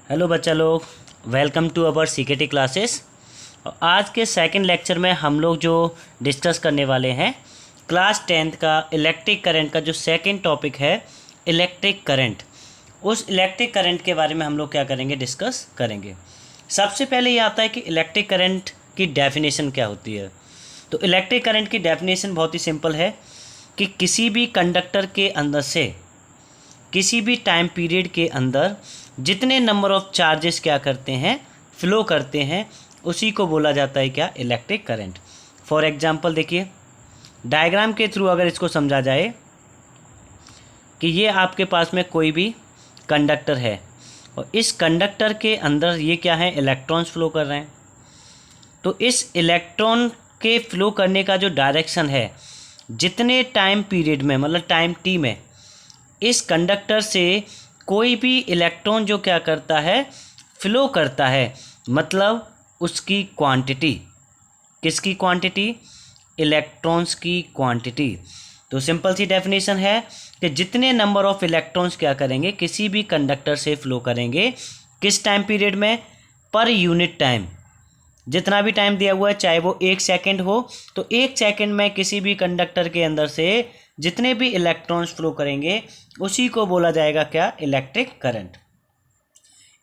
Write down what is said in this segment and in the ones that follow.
Hello बच्चा लोग, welcome to our CKT classes. आज के सेकंड लेक्चर में हम लोग जो डिस्कस करने वाले हैं क्लास 10th का इलेक्ट्रिक करंट का जो सेकंड टॉपिक है इलेक्ट्रिक करंट। उस इलेक्ट्रिक करंट के बारे में हम लोग क्या करेंगे, डिस्कस करेंगे। सबसे पहले ये आता है कि इलेक्ट्रिक करंट की डेफिनेशन क्या होती है। तो इलेक्ट्रिक करंट की डेफिनेशन बहुत ही सिंपल है कि किसी भी कंडक्टर के अंदर से किसी भी टाइम पीरियड के अंदर जितने नंबर ऑफ चार्जेस क्या करते हैं, फ्लो करते हैं, उसी को बोला जाता है क्या, इलेक्ट्रिक करंट। फॉर एग्जांपल देखिए, डायग्राम के थ्रू अगर इसको समझा जाए कि ये आपके पास में कोई भी कंडक्टर है और इस कंडक्टर के अंदर ये क्या है, इलेक्ट्रॉन्स फ्लो कर रहे हैं। तो इस इलेक्ट्रॉन के फ्लो करने का जो डायरेक्शन है, जितने टाइम पीरियड में, मतलब टाइम टी में, इस कंडक्टर से कोई भी इलेक्ट्रॉन जो क्या करता है, फ्लो करता है, मतलब उसकी क्वांटिटी, किसकी क्वांटिटी, इलेक्ट्रॉन्स की क्वांटिटी। तो सिंपल सी डेफिनेशन है कि जितने नंबर ऑफ इलेक्ट्रॉन्स क्या करेंगे, किसी भी कंडक्टर से फ्लो करेंगे, किस टाइम पीरियड में, पर यूनिट टाइम। जितना भी टाइम दिया हुआ है, चाहे वो 1 सेकेंड हो, तो 1 सेकेंड में किसी भी कंडक्टर के अंदर से जितने भी इलेक्ट्रॉन्स फ्लो करेंगे, उसी को बोला जाएगा क्या, इलेक्ट्रिक करंट।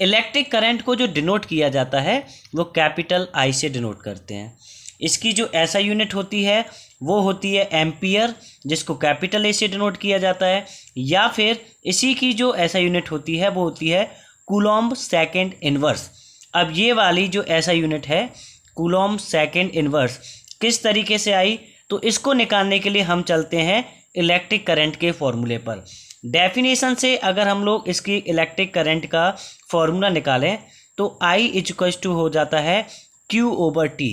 इलेक्ट्रिक करंट को जो डिनोट किया जाता है वो कैपिटल आई से डिनोट करते हैं। इसकी जो ऐसा यूनिट होती है वो होती है एम्पियर, जिसको कैपिटल ए से डिनोट किया जाता है, या फिर इसी की जो ऐसा यूनिट होती है वो होती है कूलॉम्ब सेकेंड इनवर्स। अब ये वाली जो ऐसा यूनिट है कूलॉम्ब सेकेंड इनवर्स किस तरीके से आई, तो इसको निकालने के लिए हम चलते हैं इलेक्ट्रिक करंट के फॉर्मूले पर। डेफिनेशन से अगर हम लोग इसकी इलेक्ट्रिक करंट का फॉर्मूला निकालें तो I इक्वल्स टू हो जाता है Q/T।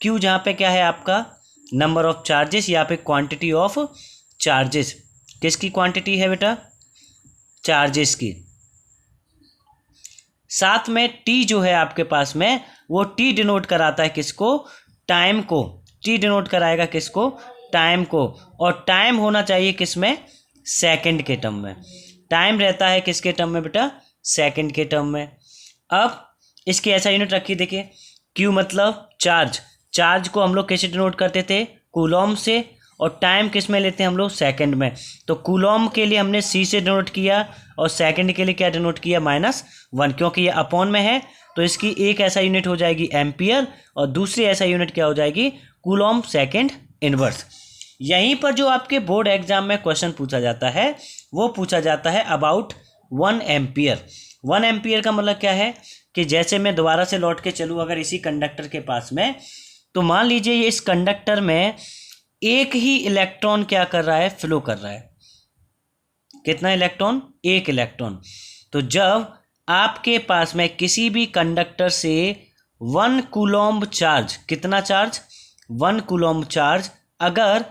Q जहाँ पे क्या है आपका नंबर ऑफ चार्जेस, यहाँ पे क्वांटिटी ऑफ चार्जेस। किसकी क्वांटिटी है बेटा, चार्जेस की। साथ में T जो है आपके पास में, वो T डिनोट कराता है किसको, टाइम को। T डिनोट कराएगा किसको, टाइम को। और टाइम होना चाहिए किसमें, सेकंड के टर्म में। टाइम रहता है किसके टर्म में बेटा, सेकंड के टर्म में। अब इसकी ऐसा यूनिट रखिए, देखिए Q मतलब चार्ज। चार्ज को हम लोग कैसे डिनोट करते थे, कूलॉम से, और टाइम किस में लेते हैं हम लोग, सेकंड में। तो कूलॉम के लिए हमने C से डिनोट किया और सेकंड के लिए क्या डिनोट किया, -1, क्योंकि ये अपॉन में है। तो इसकी एक ऐसा यूनिट हो जाएगी एम्पियर और दूसरी ऐसा यूनिट क्या हो जाएगी, कूलॉम सेकंड इनवर्स। यहीं पर जो आपके बोर्ड एग्जाम में क्वेश्चन पूछा जाता है वो पूछा जाता है अबाउट 1 एम्पियर। 1 एम्पियर का मतलब क्या है कि जैसे मैं दोबारा से लौट के चलूँ अगर इसी कंडक्टर के पास में, तो मान लीजिए ये इस कंडक्टर में एक ही इलेक्ट्रॉन क्या कर रहा है, फ्लो कर रहा है। कितना इलेक्ट्रॉन, एक इलेक्ट्रॉन। तो जब आपके पास में किसी भी कंडक्टर से 1 कूलॉम्ब चार्ज, कितना चार्ज, 1 कूलॉम्ब चार्ज अगर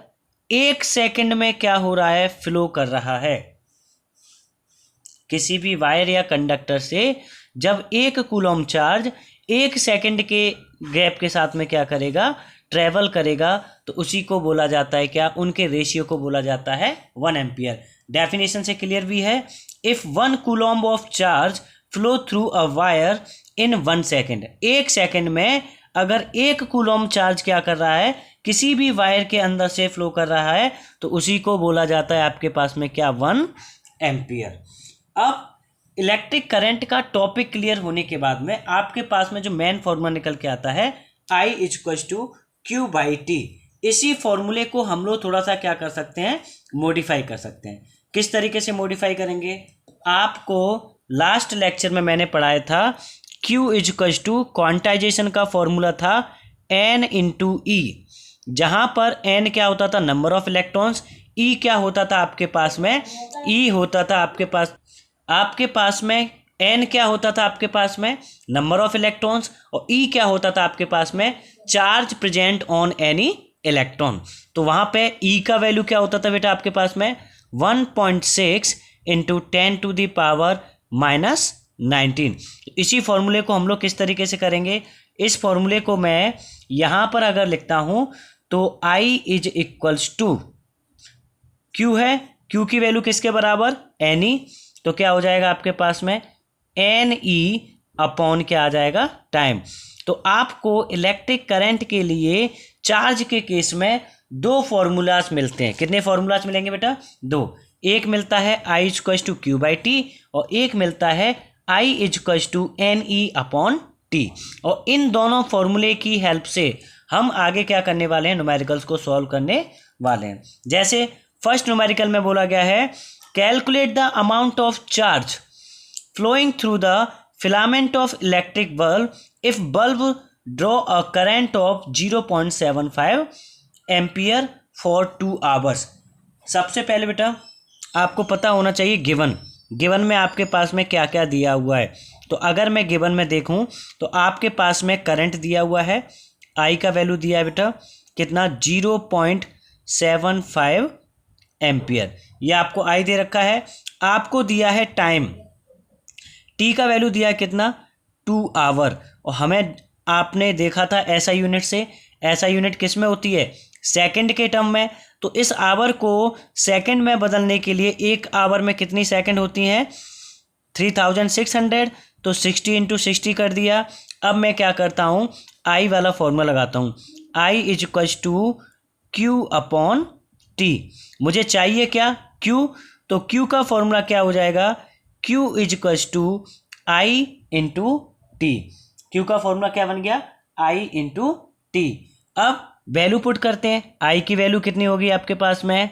1 सेकंड में क्या हो रहा है, फ्लो कर रहा है, किसी भी वायर या कंडक्टर से जब 1 कूलॉम्ब चार्ज 1 सेकंड के गैप के साथ में क्या करेगा, ट्रेवल करेगा, तो उसी को बोला जाता है क्या, उनके रेशियो को बोला जाता है 1 एम्पियर। डेफिनेशन से क्लियर भी है, if 1 coulomb of charge flow through a wire in 1 second, 1 second में अगर 1 कूलॉम्ब चार्ज क्या कर रहा है, किसी भी वायर के अंदर से फ्लो कर रहा है, तो उसी को बोला जाता है आपके पास में क्या, 1 एम्पियर। अब इलेक्ट्रिक करंट का टॉपिक क्लियर होने के बाद में आपके पास में जो मेन फॉर्मूला निकल के आता है I इक्वल्स टू Q/T। इसी फॉर्मूले को हम लोग थोड़ा सा क्या कर सकते हैं, मॉडिफाई कर सकते हैं। किस तरीके से मॉडिफाई करेंगे, आपको लास्ट लेक्चर में मैंने पढ़ाया था Q इक्वल्स टू क्वांटाइजेशन का फॉर्मूला था N × E, जहां पर N क्या होता था, नंबर ऑफ इलेक्ट्रॉन्स, E क्या होता था आपके पास में, E होता था आपके पास में N क्या होता था आपके पास में, नंबर ऑफ इलेक्ट्रॉन्स, और E क्या होता था आपके पास में, charge present on any electron. तो वहां पे E का वैल्यू क्या होता था बेटा आपके पास में, 1.6 × 10⁻⁻19। इसी फॉर्मूले को हम लोग किस तरीके से करेंगे, इस फॉर्मूले को मैं यहां पर अगर लिखता हूं तो I इक्वल्स टू Q है, Q की वैल्यू किसके बराबर, NE, तो क्या हो जाएगा आपके पास में NE अपॉन क्या आ जाएगा, टाइम। तो आपको इलेक्ट्रिक करंट के लिए चार्ज के केस में दो फॉर्मूलाज मिलते हैं। कितने फॉर्मूलाज मिलेंगे बेटा, दो। एक मिलता है I equals to Q by T और एक मिलता है I equals to N E upon T. और इन दोनों फॉर्मूले की हेल्प से हम आगे क्या करने वाले हैं, न्यूमेरिकल्स को सॉल्व करने वाले हैं। जैसे फर्स्ट न्यूमेरिकल में बोला गया है calculate the amount of charge flowing through the filament of electric bulb if bulb draw a current of 0.75 ampere for 2 hours। सबसे पहले बेटा आपको पता होना चाहिए गिवन में आपके पास में क्या क्या दिया हुआ है। तो अगर मैं गिवन में देखूं तो आपके पास में करंट दिया हुआ है, आई का वैल्यू दिया है बेटा कितना, 0.75 एम्पियर, ये आपको आई दे रखा है। आपको दिया है टाइम, टी का वैल्यू दिया है कितना, 2 hour। और हमें आपने देखा था ऐसा यूनिट से, ऐसा यूनिट किस में होती है, सेकंड के टर्म में। तो इस आवर को सेकंड में बदलने के लिए एक आवर में कितनी सेकंड होती हैं, 3600। तो 60 इंटू 60 कर दिया। अब मैं क्या करता हूँ, आई वाला फॉर्मूला लगाता हूँ, I is equals to Q upon T. मुझे चाहिए क्या, क्यू। तो क्यू का फॉर्मूला क्या हो जाएगा, Q is equals to I into T. Q का फॉर्मूला क्या बन गया, आई इंटू टी। अब वैल्यू पुट करते हैं, आई की वैल्यू कितनी होगी आपके पास में,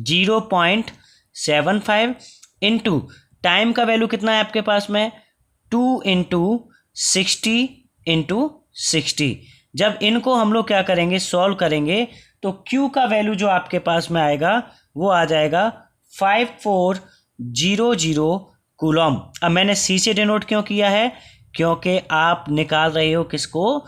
0.75 इंटू टाइम का वैल्यू कितना है आपके पास में, 2 इंटू 60 इंटू 60। जब इनको हम लोग क्या करेंगे, सॉल्व करेंगे, तो Q का वैल्यू जो आपके पास में आएगा वो आ जाएगा 5400 कूलम। अब मैंने C से डिनोट क्यों किया है, क्योंकि आप निकाल रहे हो किसको,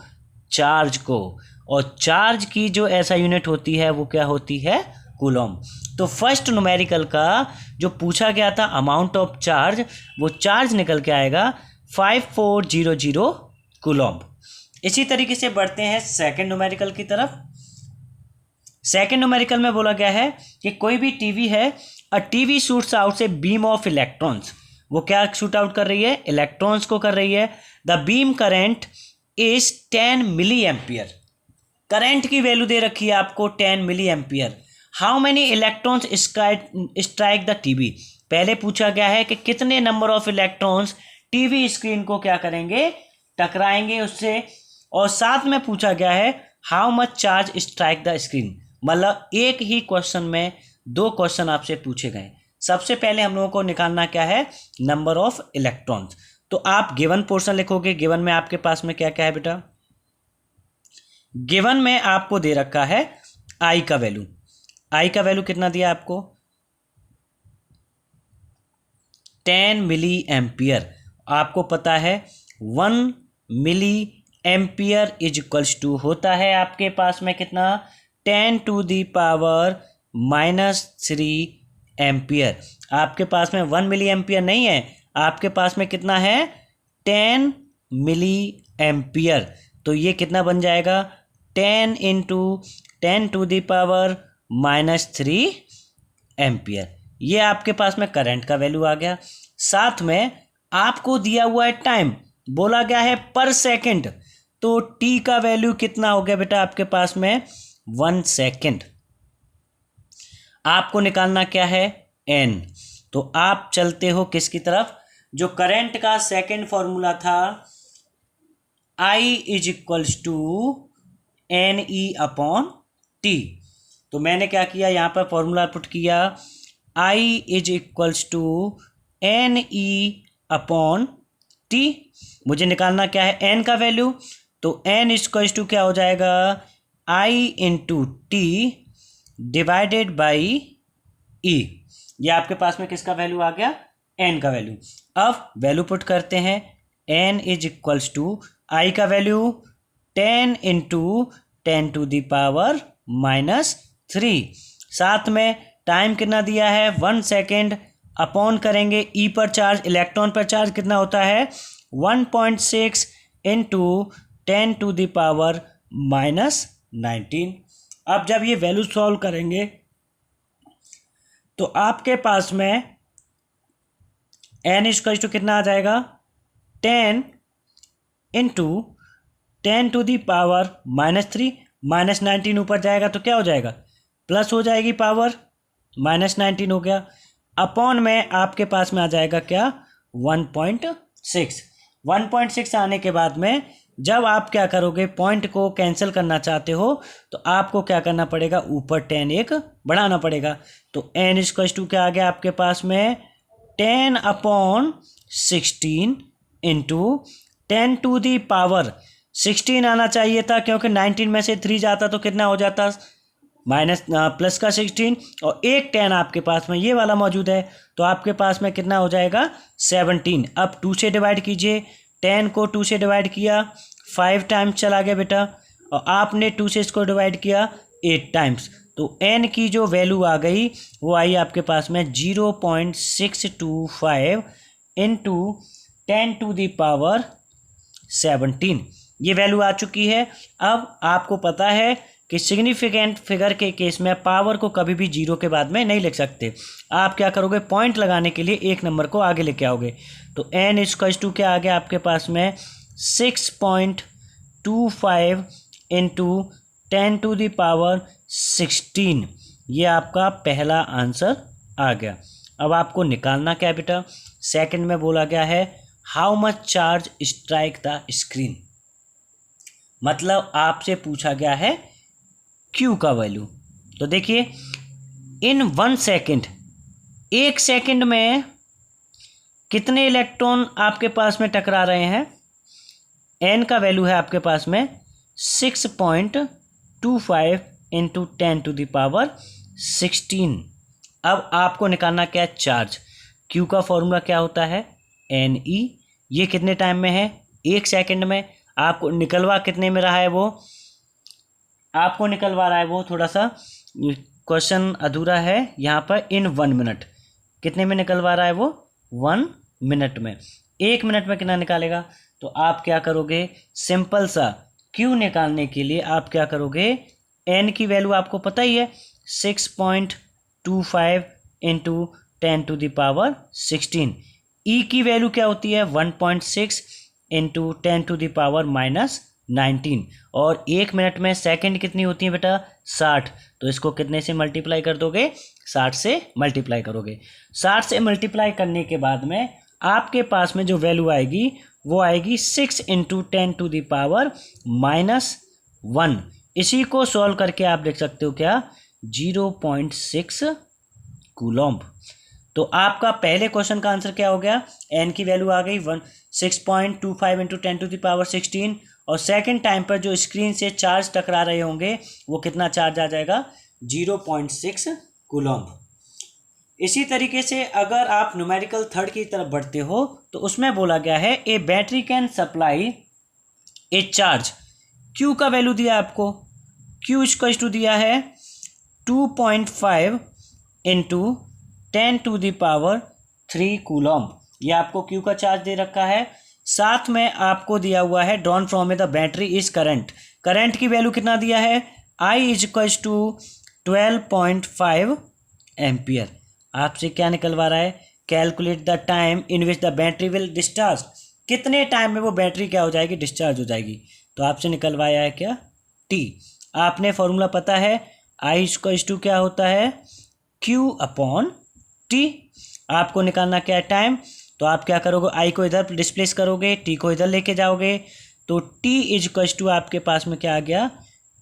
चार्ज को, और चार्ज की जो ऐसा यूनिट होती है वो क्या होती है, कूलम। तो फर्स्ट न्यूमेरिकल का जो पूछा गया था अमाउंट ऑफ चार्ज, वो चार्ज निकल के आएगा 5400 कूलम। इसी तरीके से बढ़ते हैं सेकंड न्यूमेरिकल की तरफ। सेकंड न्यूमेरिकल में बोला गया है कि कोई भी टीवी है, a TV shoots out a beam of electrons. वो क्या शूट आउट कर रही है, इलेक्ट्रॉन्स को कर रही है। The beam current is 10 milliampere. Current की वैल्यू दे रखी है आपको 10 milliampere. How many electrons strike the TV. पहले पूछा गया है कि कितने number of electrons TV screen को क्या करेंगे, टकराएंगे उससे। और साथ में पूछा गया है how much charge strike the screen. मतलब एक ही क्वेश्चन में दो क्वेश्चन आपसे पूछे गए। सबसे पहले हम लोगों को निकालना क्या है, नंबर ऑफ इलेक्ट्रॉन्स। तो आप गिवन पोर्शन लिखोगे। गिवन में आपके पास में क्या क्या है बेटा, गिवन में आपको दे रखा है आई का वैल्यू। आई का वैल्यू कितना दिया आपको, 10 मिली एम्पियर। आपको पता है 1 milliampere is equals to होता है आपके पास में कितना, 10 टू दी पावर -3 एम्पियर। आपके पास में 1 मिली एम्पियर नहीं है, आपके पास में कितना है, 10 मिली एम्पियर। तो ये कितना बन जाएगा, 10 into 10 to the power -3 ampere. ये आपके पास में करंट का वैल्यू आ गया। साथ में आपको दिया हुआ है टाइम, बोला गया है पर सेकंड। तो टी का वैल्यू कितना हो गया बेटा आपके पास में, 1 सेकंड। आपको निकालना क्या है, एन। तो आप चलते हो किसकी तरफ, जो करंट का सेकंड फॉर्मूला था, I is equals to N E upon T. तो मैंने क्या किया, यहाँ पर फॉर्मूला पुट किया, I is equals to N E upon T. मुझे निकालना क्या है, एन का वैल्यू। तो एन इक्वल्स टू क्या हो जाएगा, आई into T divided by E. ये आपके पास में किसका वैल्यू आ गया, एन का वैल्यू। अब वैल्यू पुट करते हैं, N is equals to I का value 10 into 10 to the power -3। साथ में टाइम कितना दिया है, 1 सेकेंड। अपॉन करेंगे ई पर चार्ज, इलेक्ट्रॉन पर चार्ज कितना होता है, 1.6 इंटू 10 टू दी पावर -19। अब जब ये वैल्यू सॉल्व करेंगे तो आपके पास में एन इक्वल टू कितना आ जाएगा, 10 इंटू 10⁻³ -19 ऊपर जाएगा तो क्या हो जाएगा, प्लस हो जाएगी पावर, -19 हो गया, अपॉन में आपके पास में आ जाएगा क्या, 1.6। 1.6 आने के बाद में जब आप क्या करोगे, पॉइंट को कैंसिल करना चाहते हो तो आपको क्या करना पड़ेगा, ऊपर 10 एक बढ़ाना पड़ेगा। तो n = क्या आ गया आपके पास में, 10/16 इंटू 10⁻16 आना चाहिए था, क्योंकि 19 में से 3 जाता तो कितना हो जाता, प्लस का 16, और एक 10 आपके पास में ये वाला मौजूद है, तो आपके पास में कितना हो जाएगा, 17। अब 2 से डिवाइड कीजिए, 10 को 2 से डिवाइड किया 5 टाइम्स चला गया बेटा, और आपने 2 से इसको डिवाइड किया 8 टाइम्स, तो n की जो वैल्यू आ गई वो आई आपके पास में 0.625 इंटू 10⁻17, ये वैल्यू आ चुकी है। अब आपको पता है कि सिग्निफिकेंट फिगर के केस में पावर को कभी भी 0 के बाद में नहीं लिख सकते। आप क्या करोगे, पॉइंट लगाने के लिए एक नंबर को आगे लेके आओगे, तो n = क्या आ गया आपके पास में, 6.25 इंटू 10⁻16, ये आपका पहला आंसर आ गया। अब आपको निकालना क्या है बेटा, सेकंड में बोला गया है how much charge strike the screen, मतलब आपसे पूछा गया है Q का वैल्यू। तो देखिए, इन 1 सेकेंड, 1 सेकेंड में कितने इलेक्ट्रॉन आपके पास में टकरा रहे हैं, n का वैल्यू है आपके पास में 6.25 इंटू 10⁻16। अब आपको निकालना क्या है, चार्ज। Q का फॉर्मूला क्या होता है, Ne। ये कितने टाइम में है, 1 सेकेंड में। आपको निकलवा कितने में रहा है, वो आपको निकलवा रहा है वो थोड़ा सा क्वेश्चन अधूरा है यहाँ पर, इन 1 मिनट, कितने में निकलवा रहा है वो, 1 मिनट में। 1 मिनट में कितना निकालेगा, तो आप क्या करोगे, सिंपल सा Q निकालने के लिए आप क्या करोगे, n की वैल्यू आपको पता ही है 6.25 इंटू 10⁻16, E की वैल्यू क्या होती है 1.6 इंटू 10⁻19, और 1 मिनट में सेकंड कितनी होती है बेटा, 60, तो इसको कितने से मल्टीप्लाई कर दोगे, 60 से मल्टीप्लाई करोगे। 60 से मल्टीप्लाई करने के बाद में आपके पास में जो वैल्यू आएगी वो आएगी 6 इंटू 10⁻1। इसी को सॉल्व करके आप देख सकते हो क्या, 0.6 कूलम्ब। तो आपका पहले क्वेश्चन का आंसर क्या हो गया, n की वैल्यू आ गई 6.25 इंटू 10⁻16, और सेकंड टाइम पर जो स्क्रीन से चार्ज टकरा रहे होंगे वो कितना चार्ज आ जाएगा, 0.6 कूलम्ब। इसी तरीके से अगर आप न्यूमेरिकल थर्ड की तरफ बढ़ते हो तो उसमें बोला गया है a battery can supply a charge. Q का वैल्यू दिया आपको, Q = दिया है 2.5 इंटू 10⁻3 कूलम्ब, ये आपको Q का चार्ज दे रखा है। साथ में आपको दिया हुआ है drawn from the battery is current, current की वैल्यू कितना दिया है, I = 12.5 एम्पियर। आपसे क्या निकलवा रहा है, calculate the time in which the battery will discharge, कितने टाइम में वो बैटरी क्या हो जाएगी, डिस्चार्ज हो जाएगी। तो आपसे निकलवाया है क्या, T। आपने फॉर्मूला पता है, I = क्या होता है, Q/T। आपको निकालना क्या है, टाइम। तो आप क्या करोगे, I को इधर डिस्प्लेस करोगे, T को इधर लेके जाओगे, तो T = आपके पास में क्या आ गया,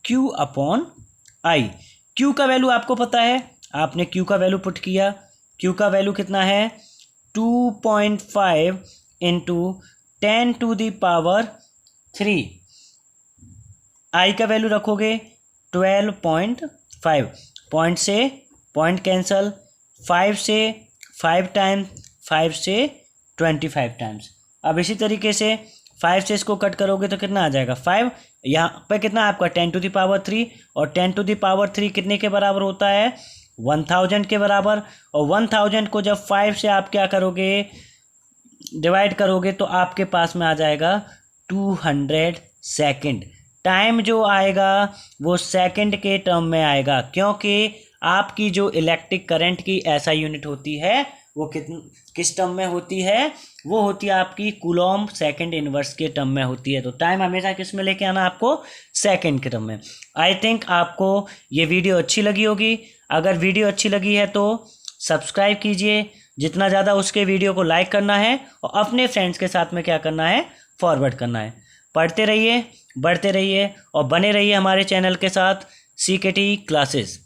Q/I। Q का वैल्यू आपको पता है, आपने Q का वैल्यू पुट किया, Q का वैल्यू कितना है 2.5 इंटू 10⁻3, I का वैल्यू रखोगे 12.5, पॉइंट से पॉइंट कैंसल, 5 से 5 टाइम्स, 5 से 25 टाइम्स। अब इसी तरीके से 5 से इसको कट करोगे तो कितना आ जाएगा, 5, यहाँ पे कितना आपका 10⁻3, और 10⁻3 कितने के बराबर होता है, 1000 के बराबर। और 1000 को जब 5 से आप क्या करोगे, डिवाइड करोगे, तो आपके पास में आ जाएगा 200 सेकेंड। टाइम जो आएगा वो सेकंड के टर्म में आएगा, क्योंकि आपकी जो इलेक्ट्रिक करंट की ऐसा यूनिट होती है वो किस टर्म में होती है, वो होती है आपकी कूलॉम सेकंड इनवर्स के टर्म में होती है। तो टाइम हमेशा किस में लेके आना आपको, सेकंड के टर्म में। आई थिंक आपको ये वीडियो अच्छी लगी होगी। अगर वीडियो अच्छी लगी है तो सब्सक्राइब कीजिए, जितना ज़्यादा उसके वीडियो को लाइक करना है और अपने फ्रेंड्स के साथ में क्या करना है, फॉरवर्ड करना है। पढ़ते रहिए, बढ़ते रहिए और बने रहिए हमारे चैनल के साथ, सीकेटी क्लासेस।